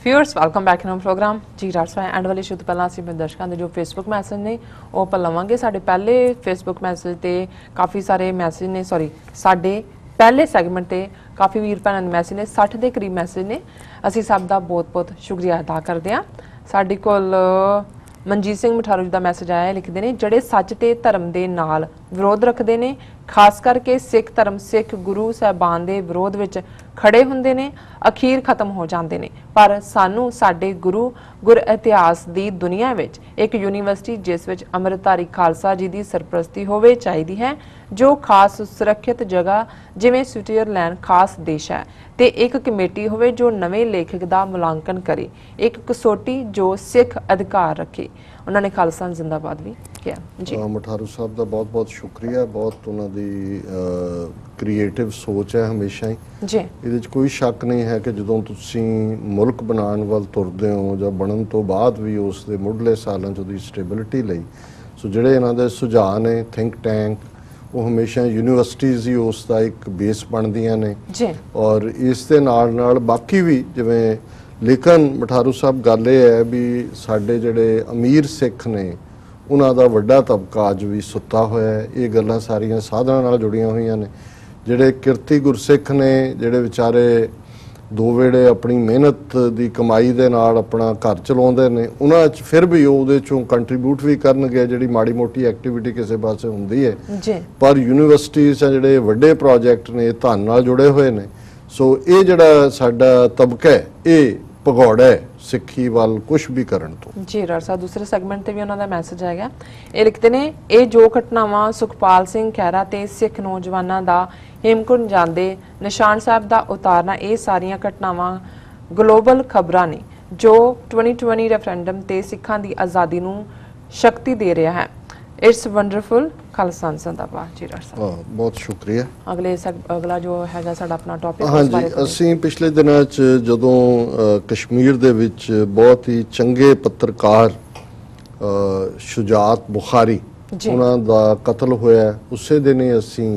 Viewers welcome back in program जी राजसा एंड वाले शुद्ध पहला ਅਸੀਂ ਦਰਸ਼ਕਾਂ ਦੇ ਜੋ ਫੇਸਬੁੱਕ ਮੈਸੇਜ ਨੇ ਉਹ ਆਪਾਂ ਲਵਾਂਗੇ। ਸਾਡੇ ਪਹਿਲੇ ਫੇਸਬੁੱਕ ਮੈਸੇਜ ਤੇ ਕਾਫੀ ਸਾਰੇ ਮੈਸੇਜ ਨੇ ਸਾਡੇ ਪਹਿਲੇ ਸੈਗਮੈਂਟ ਤੇ ਕਾਫੀ ਵੀਰ ਭੈਣਾਂ ਦੇ ਮੈਸੇਜ ਨੇ 60 ਦੇ ਕਰੀਬ ਮੈਸੇਜ ਨੇ। ਅਸੀਂ ਸਭ ਦਾ ਬਹੁਤ-ਬਹੁਤ ਸ਼ੁਕਰੀਆ ਅਦਾ ਕਰਦੇ ਹਾਂ। ਸਾਡੇ ਕੋਲ ਮਨਜੀਤ ਸਿੰਘ ਮਠਾਰੂ ਜੀ ਦਾ ਮੈਸੇਜ ਆਇਆ, ਲਿਖਦੇ ਨੇ ਜਿਹੜੇ ਸੱਚ ਤੇ ਧਰਮ ਦੇ ਨਾਲ ਵਿਰੋਧ ਰੱਖਦੇ ਨੇ, ਖਾਸ ਕਰਕੇ ਸਿੱਖ ਧਰਮ ਸਿੱਖ ਗੁਰੂ ਸਾਹਿਬਾਨ ਦੇ ਵਿਰੋਧ ਵਿੱਚ ਖੜੇ ਹੁੰਦੇ ਨੇ, ਅਖੀਰ ਖਤਮ ਹੋ ਜਾਂਦੇ ਨੇ। ਪਰ ਸਾਨੂੰ ਸਾਡੇ ਗੁਰੂ ਗੁਰ ਇਤਿਹਾਸ ਦੀ ਦੁਨੀਆ ਵਿੱਚ ਇੱਕ ਯੂਨੀਵਰਸਿਟੀ ਜਿਸ ਵਿੱਚ ਅੰਮ੍ਰਿਤਧਾਰੀ ਖਾਲਸਾ ਜੀ ਦੀ ਸਰਪ੍ਰਸਤੀ ਹੋਵੇ ਚਾਹੀਦੀ ਹੈ, ਜੋ ਖਾਸ ਸੁਰੱਖਿਅਤ ਜਗ੍ਹਾ ਜਿਵੇਂ ਸਵਿਟਜ਼ਰਲੈਂਡ ਖਾਸ ਦੇਸ਼ ਹੈ, ਤੇ ਇੱਕ ਕਮੇਟੀ ਹੋਵੇ ਜੋ ਨਵੇਂ ਲੇਖਕ ਦਾ ਮੁਲਾਂਕਣ ਕਰੇ, ਇੱਕ ਕਸੌਟੀ ਜੋ ਸਿੱਖ ਅਧਿਕਾਰ ਰੱਖੇ। ਉਹਨਾਂ ਨੇ ਖਾਲਸਾ ਜ਼ਿੰਦਾਬਾਦ ਵੀ ਕਿਹਾ ਜੀ। ਮਠਾਰੂ ਸਾਹਿਬ ਦਾ ਬਹੁਤ-ਬਹੁਤ ਸ਼ੁਕਰੀਆ, ਬਹੁਤ ਉਹਨਾਂ ਦੀ ਕ੍ਰੀਏਟਿਵ ਸੋਚ ਹੈ ਹਮੇਸ਼ਾ ਹੀ ਜੀ। ਇਹਦੇ 'ਚ ਕੋਈ ਸ਼ੱਕ ਨਹੀਂ ਹੈ ਕਿ ਜਦੋਂ ਤੁਸੀਂ ਮੁਲਕ ਬਣਾਉਣ ਵੱਲ ਤੁਰਦੇ ਹੋ ਜਾਂ ਬਣਨ ਤੋਂ ਬਾਅਦ ਵੀ ਉਸ ਦੇ ਮੁੱਢਲੇ ਸਾਲਾਂ 'ਚ ਉਹਦੀ ਸਟੇਬਿਲਿਟੀ ਲਈ ਸੋ ਜਿਹੜੇ ਇਹਨਾਂ ਦੇ ਸੁਝਾਅ ਨੇ ਥਿੰਕ ਟੈਂਕ ਉਹ ਹਮੇਸ਼ਾ ਯੂਨੀਵਰਸਿਟੀਜ਼ ਹੀ ਉਸ ਦਾ ਇੱਕ ਬੇਸ ਬਣਦੀਆਂ ਨੇ ਜੀ। ਔਰ ਇਸ ਦੇ ਨਾਲ ਬਾਕੀ ਵੀ ਜਿਵੇਂ ਲੇਕਿਨ ਮਠਾਰੂ ਸਾਹਿਬ ਗੱਲ ਇਹ ਹੈ ਵੀ ਸਾਡੇ ਜਿਹੜੇ ਅਮੀਰ ਸਿੱਖ ਨੇ ਉਹਨਾਂ ਦਾ ਵੱਡਾ ਤਬਕਾ ਅੱਜ ਵੀ ਸੁੱਤਾ ਹੋਇਆ ਹੈ। ਇਹ ਗੱਲਾਂ ਸਾਰੀਆਂ ਸਾਧਨਾਂ ਨਾਲ ਜੁੜੀਆਂ ਹੋਈਆਂ ਨੇ। ਜਿਹੜੇ ਕਿਰਤੀ ਗੁਰਸਿੱਖ ਨੇ ਜਿਹੜੇ ਵਿਚਾਰੇ ਦੋ ਵੇੜੇ ਆਪਣੀ ਮਿਹਨਤ ਦੀ ਕਮਾਈ ਦੇ ਨਾਲ ਆਪਣਾ ਘਰ ਚਲਾਉਂਦੇ ਨੇ, ਉਹਨਾਂ 'ਚ ਫਿਰ ਵੀ ਉਹਦੇ 'ਚੋਂ ਕੰਟਰੀਬਿਊਟ ਵੀ ਕਰਨਗੇ ਜਿਹੜੀ ਮਾੜੀ ਮੋਟੀ ਐਕਟੀਵਿਟੀ ਕਿਸੇ ਪਾਸੇ ਹੁੰਦੀ ਹੈ ਜੀ। ਪਰ ਯੂਨੀਵਰਸਿਟੀਜ਼ ਆ ਜਿਹੜੇ ਵੱਡੇ ਪ੍ਰੋਜੈਕਟ ਨੇ ਧਨ ਨਾਲ ਜੁੜੇ ਹੋਏ ਨੇ। ਸੋ ਇਹ ਜਿਹੜਾ ਸਾਡਾ ਤਬਕਾ ਹੈ ਇਹ ਭਗੌੜਾ ਹੈ ਸਿੱਖੀ ਵੱਲ ਕੁਝ ਵੀ ਕਰਨ ਤੋਂ ਜੀ। ਰਾਜਾ ਦੂਸਰੇ ਸੈਗਮੈਂਟ ਤੇ ਵੀ ਉਹਨਾਂ ਦਾ ਮੈਸੇਜ ਆਏਗਾ। ਇਹ ਲਿਖਦੇ ਨੇ ਇਹ ਜੋ ਘਟਨਾਵਾਂ ਸੁਖਪਾਲ ਸਿੰਘ ਖਹਿਰਾ ਤੇ ਸਿੱਖ ਨੌਜਵਾਨਾਂ ਦਾ ਹੇਮਕੁੰਟ ਜਾਂਦੇ ਨਿਸ਼ਾਨ ਸਾਹਿਬ ਦਾ ਉਤਾਰਨਾ, ਇਹ ਸਾਰੀਆਂ ਘਟਨਾਵਾਂ ਗਲੋਬਲ ਖਬਰਾਂ ਨੇ ਜੋ 2020 ਰੈਫਰੈਂਡਮ ਤੇ ਸਿੱਖਾਂ ਦੀ ਆਜ਼ਾਦੀ ਨੂੰ ਸ਼ਕਤੀ ਦੇ ਰਿਹਾ ਹੈ। It's wonderful. ਖਾਲਸਾ ਜ਼ਿੰਦਾਬਾਦ ਜੀ। ਰਾਜਾ ਬਹੁਤ ਸ਼ੁਕਰੀਆ। ਅਗਲਾ ਜੋ ਹੈਗਾ ਸਾਡਾ ਆਪਣਾ ਟੌਪਿਕ ਹਾਂਜੀ, ਅਸੀਂ ਪਿਛਲੇ ਦਿਨਾਂ 'ਚ ਜਦੋਂ ਕਸ਼ਮੀਰ ਦੇ ਵਿੱਚ ਬਹੁਤ ਹੀ ਚੰਗੇ ਪੱਤਰਕਾਰ ਸ਼ੁਜਾਤ ਬੁਖਾਰੀ ਉਹਨਾਂ ਦਾ ਕਤਲ ਹੋਇਆ, ਉਸੇ ਦਿਨ ਹੀ ਅਸੀਂ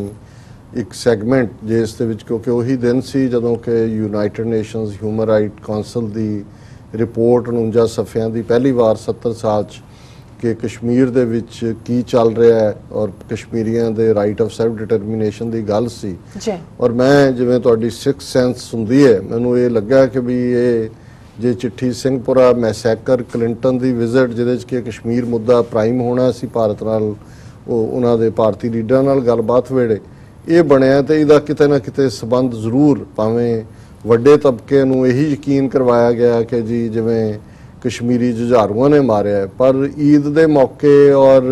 ਇੱਕ ਸੈਗਮੈਂਟ ਜਿਸ ਦੇ ਵਿੱਚ ਕਿਉਂਕਿ ਉਹੀ ਦਿਨ ਸੀ ਜਦੋਂ ਕਿ United nations human right council ਦੀ ਰਿਪੋਰਟ 49 ਸਫ਼ਿਆਂ ਦੀ ਪਹਿਲੀ ਵਾਰ 70 ਸਾਲ 'ਚ ਕਿ ਕਸ਼ਮੀਰ ਦੇ ਵਿੱਚ ਕੀ ਚੱਲ ਰਿਹਾ ਹੈ ਔਰ ਕਸ਼ਮੀਰੀਆਂ ਦੇ ਰਾਈਟ ਆਫ ਸੈਲਫ ਡਿਟਰਮੀਨੇਸ਼ਨ ਦੀ ਗੱਲ ਸੀ ਜੀ। ਔਰ ਮੈਂ ਜਿਵੇਂ ਤੁਹਾਡੀ ਸਿਕਸ ਸੈਂਸ ਹੁੰਦੀ ਹੈ, ਮੈਨੂੰ ਇਹ ਲੱਗਾ ਕਿ ਵੀ ਇਹ ਜੇ ਚਿੱਠੀ ਸਿੰਘਪੁਰਾ ਮੈਸੈਕਰ ਕਲਿੰਟਨ ਦੀ ਵਿਜ਼ਿਟ ਜਿਹਦੇ 'ਚ ਕਿ ਕਸ਼ਮੀਰ ਮੁੱਦਾ ਪ੍ਰਾਈਮ ਹੋਣਾ ਸੀ ਭਾਰਤ ਨਾਲ, ਉਹ ਉਹਨਾਂ ਦੇ ਭਾਰਤੀ ਲੀਡਰਾਂ ਨਾਲ ਗੱਲਬਾਤ ਵੇਲੇ ਇਹ ਬਣਿਆ ਤੇ ਇਹਦਾ ਕਿਤੇ ਨਾ ਕਿਤੇ ਸਬੰਧ ਜ਼ਰੂਰ ਭਾਵੇਂ ਵੱਡੇ ਤਬਕੇ ਨੂੰ ਇਹੀ ਯਕੀਨ ਕਰਵਾਇਆ ਗਿਆ ਕਿ ਜੀ ਜਿਵੇਂ ਕਸ਼ਮੀਰੀ ਜੁਝਾਰੂਆਂ ਨੇ ਮਾਰਿਆ, ਪਰ ਈਦ ਦੇ ਮੌਕੇ ਔਰ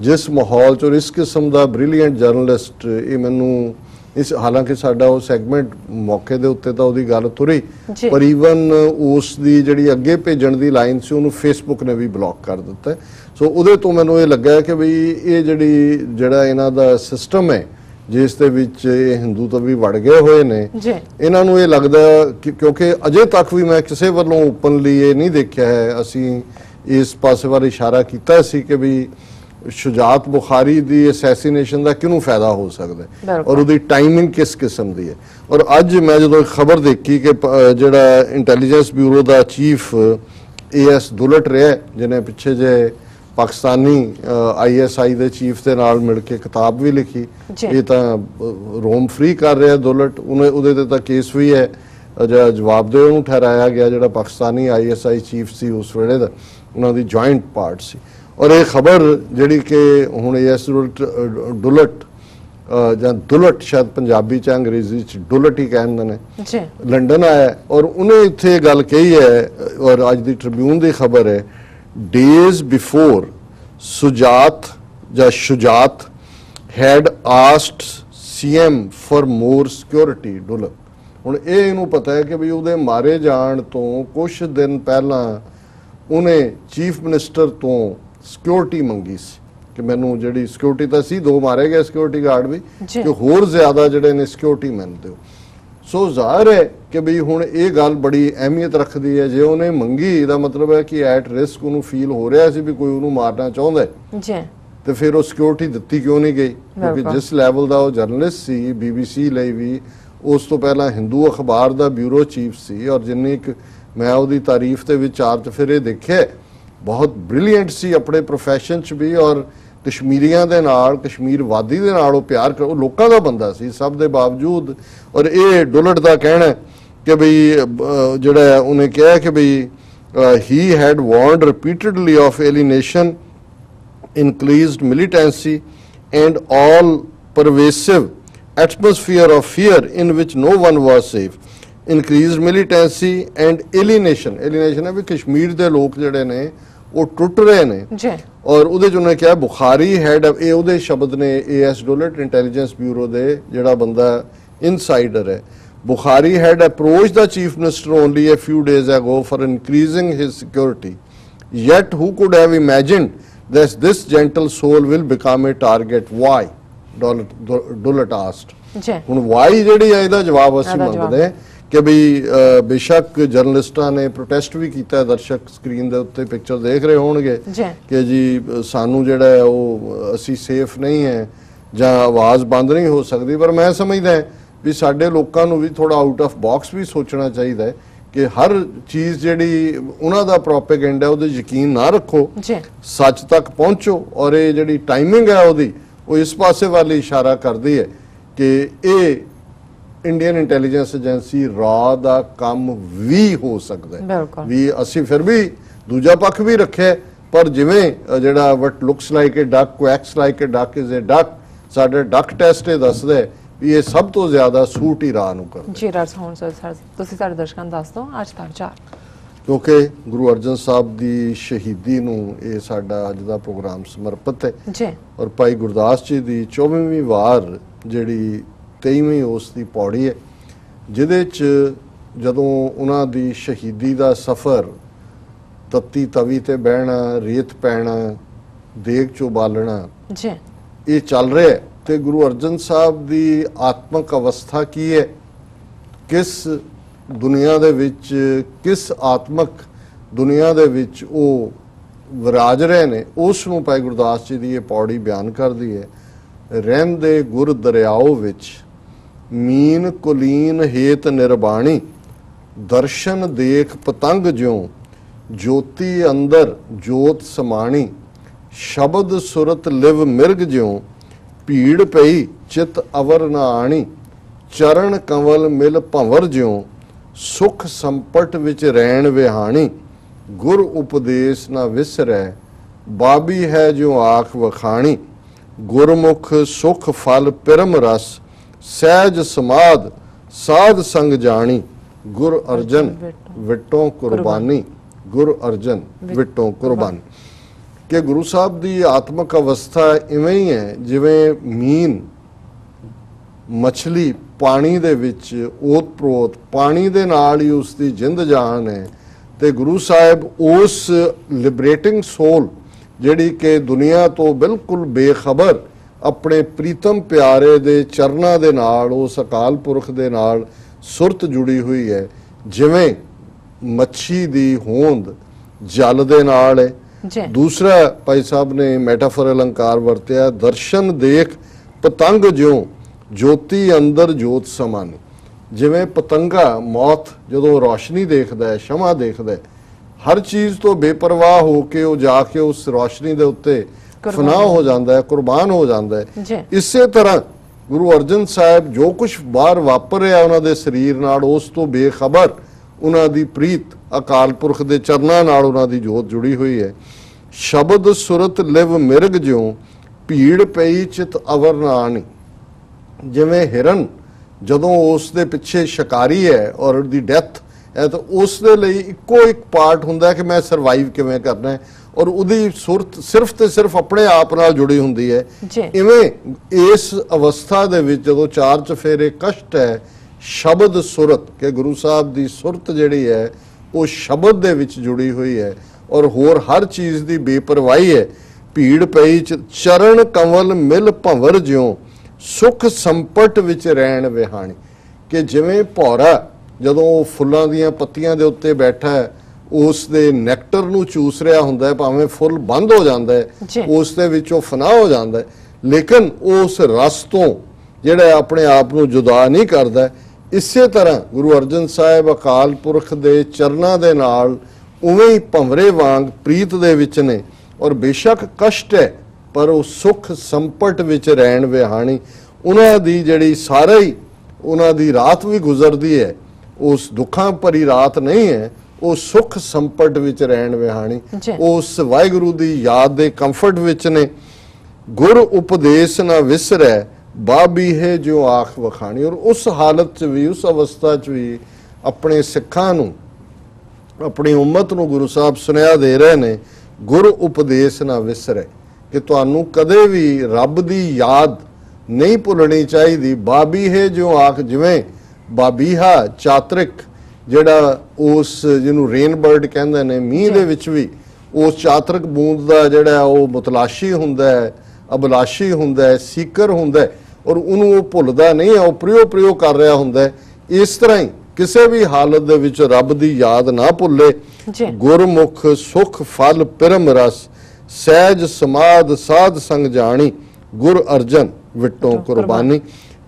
ਜਿਸ ਮਾਹੌਲ 'ਚ ਔਰ ਇਸ ਕਿਸਮ ਦਾ ਬ੍ਰਿਲੀਅੰਟ ਜਰਨਲਿਸਟ ਇਹ ਮੈਨੂੰ ਇਸ ਹਾਲਾਂਕਿ ਸਾਡਾ ਉਹ ਸੈਗਮੈਂਟ ਮੌਕੇ ਦੇ ਉੱਤੇ ਤਾਂ ਉਹਦੀ ਗੱਲ ਤੁਰੀ ਪਰ ਈਵਨ ਉਸ ਦੀ ਜਿਹੜੀ ਅੱਗੇ ਭੇਜਣ ਦੀ ਲਾਈਨ ਸੀ ਉਹਨੂੰ ਫੇਸਬੁੱਕ ਨੇ ਵੀ ਬਲੌਕ ਕਰ ਦਿੱਤਾ। ਸੋ ਉਹਦੇ ਤੋਂ ਮੈਨੂੰ ਇਹ ਲੱਗਾ ਕਿ ਵੀ ਇਹ ਜਿਹੜਾ ਇਹਨਾਂ ਦਾ ਸਿਸਟਮ ਹੈ ਜਿਸ ਦੇ ਵਿੱਚ ਇਹ ਹਿੰਦੂ ਤਾਂ ਵੀ ਵੜ ਗਏ ਹੋਏ ਨੇ, ਇਹਨਾਂ ਨੂੰ ਇਹ ਲੱਗਦਾ ਕਿਉਂਕਿ ਅਜੇ ਤੱਕ ਵੀ ਮੈਂ ਕਿਸੇ ਵੱਲੋਂ ਓਪਨਲੀ ਇਹ ਨਹੀਂ ਦੇਖਿਆ ਹੈ, ਅਸੀਂ ਇਸ ਪਾਸੇ ਵੱਲ ਇਸ਼ਾਰਾ ਕੀਤਾ ਸੀ ਕਿ ਵੀ ਸ਼ੁਜਾਤ ਬੁਖਾਰੀ ਦੀ ਅਸੈਸੀਨੇਸ਼ਨ ਦਾ ਕਿਹਨੂੰ ਫਾਇਦਾ ਹੋ ਸਕਦਾ ਔਰ ਉਹਦੀ ਟਾਈਮਿੰਗ ਕਿਸ ਕਿਸਮ ਦੀ ਹੈ। ਔਰ ਅੱਜ ਮੈਂ ਜਦੋਂ ਖਬਰ ਦੇਖੀ ਕਿ ਜਿਹੜਾ ਇੰਟੈਲੀਜੈਂਸ ਬਿਊਰੋ ਦਾ ਚੀਫ ਏ.ਐਸ ਦੁਲਟ ਰਿਹਾ ਜਿਹਨੇ ਪਿੱਛੇ ਜੇ ਪਾਕਿਸਤਾਨੀ ISI ਦੇ ਚੀਫ ਦੇ ਨਾਲ ਮਿਲ ਕੇ ਕਿਤਾਬ ਵੀ ਲਿਖੀ, ਇਹ ਤਾਂ ਰੋਮ ਫ੍ਰੀ ਕਰ ਰਿਹਾ ਦੁਲਟ, ਉਹਦੇ ਤੇ ਤਾਂ ਕੇਸ ਵੀ ਹੈ, ਜਵਾਬਦੇਹ ਉਹਨੂੰ ਠਹਿਰਾਇਆ ਗਿਆ ਜਿਹੜਾ ਪਾਕਿਸਤਾਨੀ ISI ਚੀਫ ਸੀ ਉਸ ਵੇਲੇ ਦਾ, ਉਹਨਾਂ ਦੀ ਜੁਆਇੰਟ ਪਾਰਟ ਸੀ। ਔਰ ਇਹ ਖਬਰ ਜਿਹੜੀ ਕਿ ਹੁਣ ਏ.ਐਸ ਦੁਲਟ ਜਾਂ ਦੁਲਟ ਸ਼ਾਇਦ ਪੰਜਾਬੀ 'ਚ ਅੰਗਰੇਜ਼ੀ 'ਚ ਡੁਲਟ ਹੀ ਕਹਿੰਦੇ ਨੇ, ਲੰਡਨ ਆਇਆ ਔਰ ਉਹਨੇ ਇੱਥੇ ਗੱਲ ਕਹੀ ਹੈ ਔਰ ਅੱਜ ਦੀ ਟ੍ਰਿਬਿਊਨ ਦੀ ਖਬਰ ਹੈ, days before Shujaat had asked CM for more security dollar। ਹੁਣ ਇਹ ਇਹਨੂੰ ਪਤਾ ਹੈ ਕਿ ਵੀ ਉਹਦੇ ਮਾਰੇ ਜਾਣ ਤੋਂ ਕੁਝ ਦਿਨ ਪਹਿਲਾਂ ਉਹਨੇ ਚੀਫ ਮਿਨਿਸਟਰ ਤੋਂ ਸਿਕਿਉਰਿਟੀ ਮੰਗੀ ਸੀ ਕਿ ਮੈਨੂੰ ਜਿਹੜੀ ਸਿਕਿਉਰਿਟੀ ਤਾਂ ਸੀ, 2 ਮਾਰੇ ਗਏ ਸਿਕਿਉਰਿਟੀ ਗਾਰਡ ਵੀ, ਕਿ ਹੋਰ ਜ਼ਿਆਦਾ ਜਿਹੜੇ ਨੇ ਸਿਕਿਉਰਿਟੀ ਮੈਨੂੰ ਦਿਓ। ਸੋ ਜ਼ਾਹਿਰ ਹੈ ਕਿ ਵੀ ਹੁਣ ਇਹ ਗੱਲ ਬੜੀ ਅਹਿਮੀਅਤ ਰੱਖਦੀ ਹੈ। ਜੇ ਉਹਨੇ ਮੰਗੀ ਇਹਦਾ ਮਤਲਬ ਹੈ ਕਿ ਐਟ ਰਿਸਕ ਉਹਨੂੰ ਫੀਲ ਹੋ ਰਿਹਾ ਸੀ ਵੀ ਕੋਈ ਉਹਨੂੰ ਮਾਰਨਾ ਚਾਹੁੰਦਾ ਜੀ, ਤੇ ਫਿਰ ਉਹ ਸਿਕਿਉਰਿਟੀ ਦਿੱਤੀ ਕਿਉਂ ਨਹੀਂ ਗਈ? ਕਿਉਂਕਿ ਜਿਸ ਲੈਵਲ ਦਾ ਉਹ ਜਰਨਲਿਸਟ ਸੀ BBC ਲਈ ਵੀ, ਉਸ ਤੋਂ ਪਹਿਲਾਂ ਹਿੰਦੂ ਅਖਬਾਰ ਦਾ ਬਿਊਰੋ ਚੀਫ ਸੀ ਔਰ ਜਿੰਨੀ ਇੱਕ मैं ਉਹਦੀ ਤਾਰੀਫ ਦੇ ਵਿੱਚ ਚਾਰ ਚਫੇਰੇ ਦੇਖੇ, ਬਹੁਤ ਬ੍ਰਿਲੀਅੰਟ ਸੀ ਆਪਣੇ ਪ੍ਰੋਫੈਸ਼ਨ 'ਚ ਵੀ, ਔਰ ਕਸ਼ਮੀਰੀਆਂ ਦੇ ਨਾਲ, ਕਸ਼ਮੀਰ ਵਾਦੀ ਦੇ ਨਾਲ ਉਹ ਪਿਆਰ ਕਰ, ਉਹ ਲੋਕਾਂ ਦਾ ਬੰਦਾ ਸੀ ਸਭ ਦੇ ਬਾਵਜੂਦ। ਔਰ ਇਹ ਡੁਲਟ ਦਾ ਕਹਿਣਾ ਕਿ ਬਈ ਜਿਹੜਾ ਉਹਨੇ ਕਿਹਾ ਕਿ ਬਈ he had warned repeatedly of alienation, increased militancy and all pervasive atmosphere of fear in which no one was safe. Increased militancy and alienation है भी कश्मीर दे लोग ਜਿਹੜੇ ਨੇ ਉਹ ਟੁੱਟ ਰਹੇ ਨੇ ਜੀ। ਔਰ ਉਹਦੇ 'ਚ ਉਹਨੇ ਕਿਹਾ ਬੁਖਾਰੀ ਹੈਡ, ਇਹ ਉਹਦੇ ਸ਼ਬਦ ਨੇ, ਏ.ਐਸ ਡੁਲਟ ਇੰਟੈਲੀਜੈਂਸ ਬਿਊਰੋ ਦੇ ਜਿਹੜਾ ਬੰਦਾ ਇਨਸਾਈਡਰ ਹੈ, Bukhari had approached the Chief Minister only a few days ago for increasing his security. Yet who could have imagined that this gentle soul will become a target? Why? Dulat asked. ਹੁਣ why ਜਿਹੜੀ ਹੈ ਇਹਦਾ ਜਵਾਬ ਅਸੀਂ ਮੰਗਦੇ ਕਿ ਵੀ ਬੇਸ਼ੱਕ ਜਰਨਲਿਸਟਾਂ ਨੇ ਪ੍ਰੋਟੈਸਟ ਵੀ ਕੀਤਾ, ਦਰਸ਼ਕ ਸਕਰੀਨ ਦੇ ਉੱਤੇ ਪਿਕਚਰ ਦੇਖ ਰਹੇ ਹੋਣਗੇ ਕਿ ਜੀ ਸਾਨੂੰ ਜਿਹੜਾ ਹੈ ਉਹ ਅਸੀਂ ਸੇਫ ਨਹੀਂ ਹੈ ਜਾਂ ਆਵਾਜ਼ ਬੰਦ ਨਹੀਂ ਹੋ ਸਕਦੀ, ਪਰ ਮੈਂ ਸਮਝਦਾ ਵੀ ਸਾਡੇ ਲੋਕਾਂ ਨੂੰ ਵੀ ਥੋੜਾ ਆਊਟ ਆਫ ਬਾਕਸ ਵੀ ਸੋਚਣਾ ਚਾਹੀਦਾ ਹੈ ਕਿ ਹਰ ਚੀਜ਼ ਜਿਹੜੀ ਉਹਨਾਂ ਦਾ ਪ੍ਰੋਪੇਗੈਂਡਾ ਉਹਦੇ ਯਕੀਨ ਨਾ ਰੱਖੋ, ਸੱਚ ਤੱਕ ਪਹੁੰਚੋ। ਔਰ ਇਹ ਜਿਹੜੀ ਟਾਈਮਿੰਗ ਹੈ ਉਹਦੀ, ਉਹ ਇਸ ਪਾਸੇ ਵੱਲ ਇਸ਼ਾਰਾ ਕਰਦੀ ਹੈ ਕਿ ਇਹ ਇੰਡੀਅਨ ਇੰਟੈਲੀਜੈਂਸ ਏਜੰਸੀ ਰਾਹ ਦਾ ਕੰਮ ਵੀ ਹੋ ਸਕਦਾ ਹੈ ਵੀ। ਅਸੀਂ ਫਿਰ ਵੀ ਦੂਜਾ ਪੱਖ ਵੀ ਰੱਖਿਆ, ਪਰ ਜਿਵੇਂ ਜਿਹੜਾ what looks like a duck quacks like a duck is a duck, ਸਾਡੇ ਡਕ ਟੈਸਟ ਇਹ ਦੱਸਦਾ ਵੀ ਇਹ ਸਭ ਤੋਂ ਜ਼ਿਆਦਾ ਸੂਟ ਹੀ ਰਾਹ ਨੂੰ ਕਰਦਾ ਜੀ। ਰਾਜ ਹੁਣ ਸਰ ਤੁਸੀਂ ਸਾਡੇ ਦਰਸ਼ਕਾਂ ਨੂੰ ਦੱਸ ਦਿਓ ਅੱਜ ਤੱਕ ਚਾਰ, ਕਿਉਂਕਿ ਗੁਰੂ ਅਰਜਨ ਸਾਹਿਬ ਦੀ ਸ਼ਹੀਦੀ ਨੂੰ ਇਹ ਸਾਡਾ ਅੱਜ ਦਾ ਪ੍ਰੋਗਰਾਮ ਸਮਰਪਿਤ ਹੈ ਜੀ। ਔਰ ਭਾਈ ਗੁਰਦਾਸ ਜੀ ਦੀ 24ਵੀਂ ਵਾਰ ਜਿਹੜੀ 23ਵੀਂ ਉਸ ਦੀ ਪੌੜੀ ਹੈ, ਜਿਹਦੇ 'ਚ ਜਦੋਂ ਉਹਨਾਂ ਦੀ ਸ਼ਹੀਦੀ ਦਾ ਸਫ਼ਰ, ਤੱਤੀ ਤਵੀ ਤੇ ਬਹਿਣਾ, ਰੇਤ ਪੈਣਾ, ਦੇਗ 'ਚੋਂ ਬਾਲਣਾ ਜੀ, ਇਹ ਚੱਲ ਰਿਹਾ ਹੈ। ਤੇ ਗੁਰੂ ਅਰਜਨ ਸਾਹਿਬ ਦੀ ਆਤਮਕ ਅਵਸਥਾ ਕੀ ਹੈ, ਕਿਸ ਦੁਨੀਆ ਦੇ ਵਿੱਚ, ਕਿਸ ਆਤਮਕ ਦੁਨੀਆ ਦੇ ਵਿੱਚ ਉਹ ਵਿਰਾਜ ਰਹੇ ਨੇ, ਉਸ ਨੂੰ ਭਾਈ ਗੁਰਦਾਸ ਜੀ ਦੀ ਇਹ ਪੌੜੀ ਬਿਆਨ ਕਰਦੀ ਹੈ। ਰਹਿੰਦੇ ਗੁਰ ਦਰਿਆਓ ਵਿੱਚ ਮੀਨ ਕੁਲੀਨ ਹੇਤ ਨਿਰਬਾਣੀ, ਦਰਸ਼ਨ ਦੇਖ ਪਤੰਗ ਜਿਉ ਜੋਤੀ ਅੰਦਰ ਜੋਤ ਸਮਾਣੀ, ਸ਼ਬਦ ਸੁਰਤ ਲਿਵ ਮਿਰਗ ਜਿਉ ਭੀੜ ਪਈ ਚਿਤ ਅਵਰ ਨਾ ਆਣੀ, ਚਰਨ ਕੰਵਲ ਮਿਲ ਭੰਵਰ ਜਿਉ ਸੁਖ ਸੰਪਟ ਵਿੱਚ ਰਹਿਣ ਵਿਹਾਣੀ, ਗੁਰ ਉਪਦੇਸ਼ ਨਾ ਵਿਸਰੈ ਬਾਬੀ ਹੈ ਜਿਉ ਆਖ ਵਖਾਣੀ, ਗੁਰਮੁਖ ਸੁਖ ਫਲ ਪਿਰਮ ਰਸ ਸਹਿਜ ਸਮਾਦ ਸਾਧ ਸੰਗ ਜਾਣੀ, ਗੁਰ ਅਰਜਨ ਵਿਟੋਂ ਕੁਰਬਾਨੀ, ਗੁਰ ਅਰਜਨ ਵਿਟੋਂ ਕੁਰਬਾਨੀ। ਕਿ ਗੁਰੂ ਸਾਹਿਬ ਦੀ ਆਤਮਕ ਅਵਸਥਾ ਇਵੇਂ ਹੀ ਹੈ ਜਿਵੇਂ ਮੀਨ ਮੱਛਲੀ ਪਾਣੀ ਦੇ ਵਿੱਚ ਓਤ ਪ੍ਰੋਤ, ਪਾਣੀ ਦੇ ਨਾਲ ਹੀ ਉਸ ਦੀ ਜਿੰਦ ਜਾਨ ਹੈ। ਤੇ ਗੁਰੂ ਸਾਹਿਬ ਉਸ ਲਿਬਰੇਟਿੰਗ ਸੋਲ ਜਿਹੜੀ ਕਿ ਦੁਨੀਆ ਤੋਂ ਬਿਲਕੁਲ ਬੇਖਬਰ ਆਪਣੇ ਪ੍ਰੀਤਮ ਪਿਆਰੇ ਦੇ ਚਰਨਾਂ ਦੇ ਨਾਲ, ਉਸ ਅਕਾਲ ਪੁਰਖ ਦੇ ਨਾਲ ਸੁਰਤ ਜੁੜੀ ਹੋਈ ਹੈ, ਜਿਵੇਂ ਮੱਛੀ ਦੀ ਹੋਂਦ ਜਲ ਦੇ ਨਾਲ ਹੈ। ਦੂਸਰਾ ਭਾਈ ਸਾਹਿਬ ਨੇ ਮੈਟਾਫਰ ਅਲੰਕਾਰ ਵਰਤਿਆ, ਦਰਸ਼ਨ ਦੇਖ ਪਤੰਗ ਜਿਉ ਜੋਤੀ ਅੰਦਰ ਜੋਤ ਸਮਾਨੀ। ਜਿਵੇਂ ਪਤੰਗਾ ਮੌਤ ਜਦੋਂ ਰੌਸ਼ਨੀ ਦੇਖਦਾ ਹੈ, ਸ਼ਮਾ ਦੇਖਦਾ ਹੈ, ਹਰ ਚੀਜ਼ ਤੋਂ ਬੇਪਰਵਾਹ ਹੋ ਕੇ ਉਹ ਜਾ ਕੇ ਉਸ ਰੌਸ਼ਨੀ ਦੇ ਉੱਤੇ ਫਨਾਹ ਹੋ ਜਾਂਦਾ ਹੈ, ਕੁਰਬਾਨ ਹੋ ਜਾਂਦਾ ਹੈ। ਇਸੇ ਤਰ੍ਹਾਂ ਗੁਰੂ ਅਰਜਨ ਸਾਹਿਬ ਜੋ ਕੁਝ ਬਾਹਰ ਵਾਪਰ ਰਿਹਾ ਉਹਨਾਂ ਦੇ ਸਰੀਰ ਨਾਲ, ਉਸ ਤੋਂ ਬੇਖਬਰ ਉਹਨਾਂ ਦੀ ਪ੍ਰੀਤ ਅਕਾਲ ਪੁਰਖ ਦੇ ਚਰਨਾਂ ਨਾਲ ਉਹਨਾਂ ਦੀ ਜੋਤ ਜੁੜੀ ਹੋਈ ਹੈ। ਸ਼ਬਦ ਸੁਰਤ ਲਿਵ ਮਿਰਗ ਜਿਉ ਭੀੜ ਪਈ ਚਿਤ ਅਵਰ ਨਾ ਆਣੀ। ਜਿਵੇਂ ਹਿਰਨ ਜਦੋਂ ਉਸ ਦੇ ਪਿੱਛੇ ਸ਼ਿਕਾਰੀ ਹੈ ਔਰ ਉਹਦੀ ਡੈਥ ਹੈ ਤਾਂ ਉਸ ਦੇ ਲਈ ਇੱਕੋ ਇੱਕ ਪਾਰਟ ਹੁੰਦਾ ਕਿ ਮੈਂ ਸਰਵਾਈਵ ਕਿਵੇਂ ਕਰਨਾ ਹੈ, ਔਰ ਉਹਦੀ ਸੁਰਤ ਸਿਰਫ ਤੇ ਸਿਰਫ ਆਪਣੇ ਆਪ ਨਾਲ ਜੁੜੀ ਹੁੰਦੀ ਹੈ। ਇਵੇਂ ਇਸ ਅਵਸਥਾ ਦੇ ਵਿੱਚ ਜਦੋਂ ਚਾਰ ਚਫੇਰੇ ਕਸ਼ਟ ਹੈ, ਸ਼ਬਦ ਸੁਰਤ ਕਿ ਗੁਰੂ ਸਾਹਿਬ ਦੀ ਸੁਰਤ ਜਿਹੜੀ ਹੈ ਉਹ ਸ਼ਬਦ ਦੇ ਵਿੱਚ ਜੁੜੀ ਹੋਈ ਹੈ, ਔਰ ਹੋਰ ਹਰ ਚੀਜ਼ ਦੀ ਬੇਪਰਵਾਹੀ ਹੈ। ਭੀੜ ਪਈ ਚਰਨ ਕੰਵਲ ਮਿਲ ਭੰਵਰ ਜਿਉ ਸੁਖ ਸੰਪਟ ਵਿੱਚ ਰਹਿਣ ਵਿਹਾਣੀ। ਕਿ ਜਿਵੇਂ ਭੌਰਾ ਜਦੋਂ ਫੁੱਲਾਂ ਦੀਆਂ ਪੱਤੀਆਂ ਦੇ ਉੱਤੇ ਬੈਠਾ ਹੈ, ਉਸ ਦੇ ਨੈਕਟਰ ਨੂੰ ਚੂਸ ਰਿਹਾ ਹੁੰਦਾ ਹੈ, ਭਾਵੇਂ ਫੁੱਲ ਬੰਦ ਹੋ ਜਾਂਦਾ ਹੈ, ਉਸ ਦੇ ਵਿੱਚ ਉਹ ਫਨਾਹ ਹੋ ਜਾਂਦਾ ਹੈ, ਲੇਕਿਨ ਉਸ ਰਸ ਤੋਂ ਜਿਹੜਾ ਆਪਣੇ ਆਪ ਨੂੰ ਜੁਦਾ ਨਹੀਂ ਕਰਦਾ। ਇਸੇ ਤਰ੍ਹਾਂ ਗੁਰੂ ਅਰਜਨ ਸਾਹਿਬ ਅਕਾਲ ਪੁਰਖ ਦੇ ਚਰਨਾਂ ਦੇ ਨਾਲ ਉਵੇਂ ਹੀ ਭੰਵਰੇ ਵਾਂਗ ਪ੍ਰੀਤ ਦੇ ਵਿੱਚ ਨੇ ਔਰ ਬੇਸ਼ੱਕ ਕਸ਼ਟ ਹੈ ਪਰ ਉਹ ਸੁਖ ਸੰਪਟ ਵਿੱਚ ਰਹਿਣ ਵਿਹਾਣੀ। ਉਹਨਾਂ ਦੀ ਜਿਹੜੀ ਸਾਰਾ ਹੀ ਉਹਨਾਂ ਦੀ ਰਾਤ ਵੀ ਗੁਜ਼ਰਦੀ ਹੈ, ਉਸ ਦੁੱਖਾਂ ਭਰੀ ਰਾਤ ਨਹੀਂ ਹੈ, ਉਹ ਸੁਖ ਸੰਪਟ ਵਿੱਚ ਰਹਿਣ ਵਿਹਾਣੀ। ਉਸ ਵਾਹਿਗੁਰੂ ਦੀ ਯਾਦ ਦੇ ਕੰਫਰਟ ਵਿੱਚ ਨੇ। ਗੁਰ ਉਪਦੇਸ਼ ਨਾ ਵਿਸਰੈ ਬਾਬੀ ਹੈ ਜੋ ਆਖ ਵਖਾਣੀ। ਔਰ ਉਸ ਹਾਲਤ 'ਚ ਵੀ ਉਸ ਅਵਸਥਾ 'ਚ ਵੀ ਆਪਣੇ ਸਿੱਖਾਂ ਨੂੰ ਆਪਣੀ ਉਮਤ ਨੂੰ ਗੁਰੂ ਸਾਹਿਬ ਸੁਨੇਹਾ ਦੇ ਰਹੇ ਨੇ, ਗੁਰ ਉਪਦੇਸ਼ ਨਾ ਵਿਸਰੈ, ਕਿ ਤੁਹਾਨੂੰ ਕਦੇ ਵੀ ਰੱਬ ਦੀ ਯਾਦ ਨਹੀਂ ਭੁੱਲਣੀ ਚਾਹੀਦੀ। ਬਾਬੀ ਹੈ ਜੋ ਆਖ, ਜਿਵੇਂ ਬਾਬੀਹਾ ਚਾਤਰਿਕ ਜਿਹੜਾ ਉਸ ਜਿਹਨੂੰ ਰੇਨ ਬਰਡ ਕਹਿੰਦੇ ਨੇ, ਮੀਂਹ ਦੇ ਵਿੱਚ ਵੀ ਉਸ ਚਾਤਰਿਕ ਬੂੰਦ ਦਾ ਜਿਹੜਾ ਉਹ ਮੁਤਲਾਸ਼ੀ ਹੁੰਦਾ ਹੈ, ਅਬਲਾਸ਼ੀ ਹੁੰਦਾ ਹੈ, ਸੀਕਰ ਹੁੰਦਾ ਹੈ ਔਰ ਉਹਨੂੰ ਉਹ ਭੁੱਲਦਾ ਨਹੀਂ ਹੈ, ਉਹ ਪ੍ਰਯੋ ਕਰ ਰਿਹਾ ਹੁੰਦਾ ਹੈ। ਇਸ ਤਰ੍ਹਾਂ ਹੀ ਕਿਸੇ ਵੀ ਹਾਲਤ ਦੇ ਵਿੱਚ ਰੱਬ ਦੀ ਯਾਦ ਨਾ ਭੁੱਲੇ। ਗੁਰਮੁਖ ਸੁਖ ਫਲ ਪਿਰਮ ਰਸ ਸਹਿਜ ਸਮਾਦ ਸਾਧ ਸੰਗ ਜਾਣੀ ਗੁਰ ਅਰਜਨ ਵਿਟੋਂ ਕੁਰਬਾਨੀ।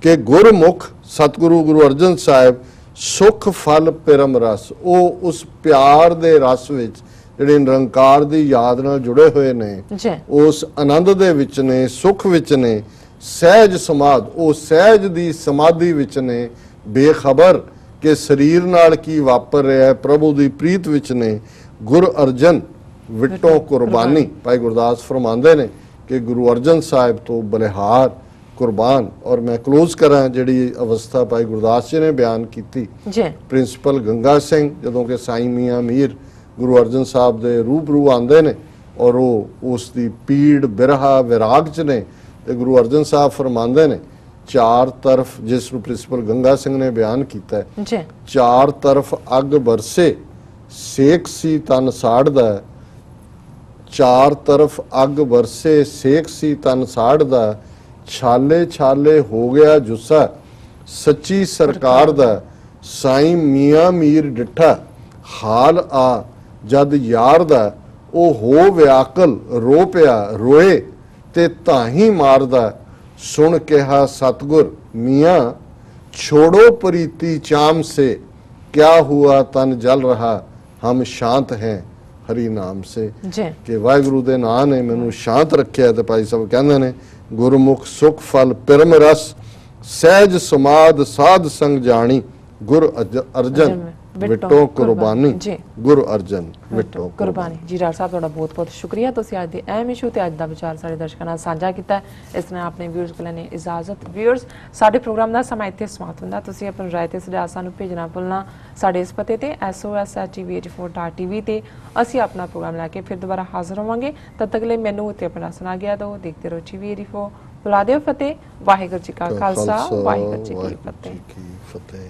ਕਿ ਗੁਰਮੁਖ ਸਤਿਗੁਰੂ ਗੁਰੂ ਅਰਜਨ ਸਾਹਿਬ ਸੁਖ ਫਲ ਪਿਰਮ ਰਸ, ਉਹ ਉਸ ਪਿਆਰ ਦੇ ਰਸ ਵਿੱਚ ਜਿਹੜੇ ਨਿਰੰਕਾਰ ਦੀ ਯਾਦ ਨਾਲ ਜੁੜੇ ਹੋਏ ਨੇ, ਉਸ ਆਨੰਦ ਦੇ ਵਿੱਚ ਨੇ, ਸੁਖ ਵਿੱਚ ਨੇ। ਸਹਿਜ ਸਮਾਦ, ਉਹ ਸਹਿਜ ਦੀ ਸਮਾਧੀ ਵਿੱਚ ਨੇ, ਬੇਖਬਰ ਕਿ ਸਰੀਰ ਨਾਲ ਕੀ ਵਾਪਰ ਰਿਹਾ ਹੈ, ਪ੍ਰਭੂ ਦੀ ਪ੍ਰੀਤ ਵਿੱਚ ਨੇ। ਗੁਰ ਅਰਜਨ ਵਿਟੋਂ ਕੁਰਬਾਨੀ। ਭਾਈ ਗੁਰਦਾਸ ਫਰਮਾਉਂਦੇ ਨੇ ਕਿ ਗੁਰੂ ਅਰਜਨ ਸਾਹਿਬ ਤੋਂ ਬਲਿਹਾਰ ਕੁਰਬਾਨ। ਔਰ ਮੈਂ ਕਲੋਜ਼ ਕਰਾਂ ਜਿਹੜੀ ਅਵਸਥਾ ਭਾਈ ਗੁਰਦਾਸ ਜੀ ਨੇ ਬਿਆਨ ਕੀਤੀ, ਪ੍ਰਿੰਸੀਪਲ ਗੰਗਾ ਸਿੰਘ ਜਦੋਂ ਕਿ ਸਾਈਂ ਮੀਆਂ ਮੀਰ ਗੁਰੂ ਅਰਜਨ ਸਾਹਿਬ ਦੇ ਰੂਬਰੂ ਆਉਂਦੇ ਨੇ ਔਰ ਉਹ ਉਸ ਦੀ ਪੀੜ ਬਿਰਹਾ ਵਿਰਾਗ 'ਚ ਨੇ, ਤੇ ਗੁਰੂ ਅਰਜਨ ਸਾਹਿਬ ਫਰਮਾਉਂਦੇ ਨੇ ਚਾਰ ਤਰਫ, ਜਿਸ ਨੂੰ ਪ੍ਰਿੰਸੀਪਲ ਗੰਗਾ ਸਿੰਘ ਨੇ ਬਿਆਨ ਕੀਤਾ, ਚਾਰ ਤਰਫ ਅੱਗ ਬਰਸੇ ਸੇਕ ਸੀ ਤਨ ਸਾੜਦਾ, ਚਾਰ ਤਰਫ ਅੱਗ ਬਰਸੇ ਸੇਕ ਸੀ ਤਨ ਸਾੜਦਾ, ਛਾਲੇ ਛਾਲੇ ਹੋ ਗਿਆ ਜੁੱਸਾ ਸੱਚੀ ਸਰਕਾਰ ਦਾ, ਸਾਈਂ ਮੀਆਂ ਮੀਰ ਡਿੱਠਾ ਹਾਲ ਆ ਜਦ ਯਾਰ ਦਾ, ਉਹ ਹੋ ਵਿਆਕਲ ਰੋ ਪਿਆ ਰੋਏ ਤੇ ਤਾਹੀਂ ਮਾਰਦਾ, ਸੁਣ ਕਿਹਾ ਸਤਗੁਰ ਮੀਆਂ ਛੋੜੋ ਪ੍ਰੀਤੀ ਚਾਮ ਸੇ, क्या हुआ तन जल रहा हम शांत हैं हरि नाम से। कि वाहिगुरु दे नाम ने मैनू शांत रखिया। तो भाई साहब कहते हैं गुरमुख सुख फल पिरम रस सहज समाद साध संग जानी गुर अर्जन विटो कुर्बानी। गुरु अर्जन विटो कुर्बानी। जी डॉक्टर साहब तुहाडा बहुत बहुत शुक्रिया, तुसीं अज दे अहम इशू ते अज दा विचार साडे दर्शकां नाल साझा कीता। इस तरह अपने व्यूअर्स को लैने इजाजत। व्यूअर्स साडे प्रोग्राम दा समा इत्थे समाप्त हुंदा। तुसीं अपनी राय ते सुझाव सानूं भेजना भुल्लना साडे इस पते ते SOS@tv84.tv ते असीं अपना प्रोग्राम लैके फिर दोबारा हाज़र होवांगे। तद तक लई मैनूं ते अपना सुना गया दो। देखते रहो TV84। बुला दिओ फतेह। वाहिगुरू जी का खालसा वाहिगुरू जी की फतेह।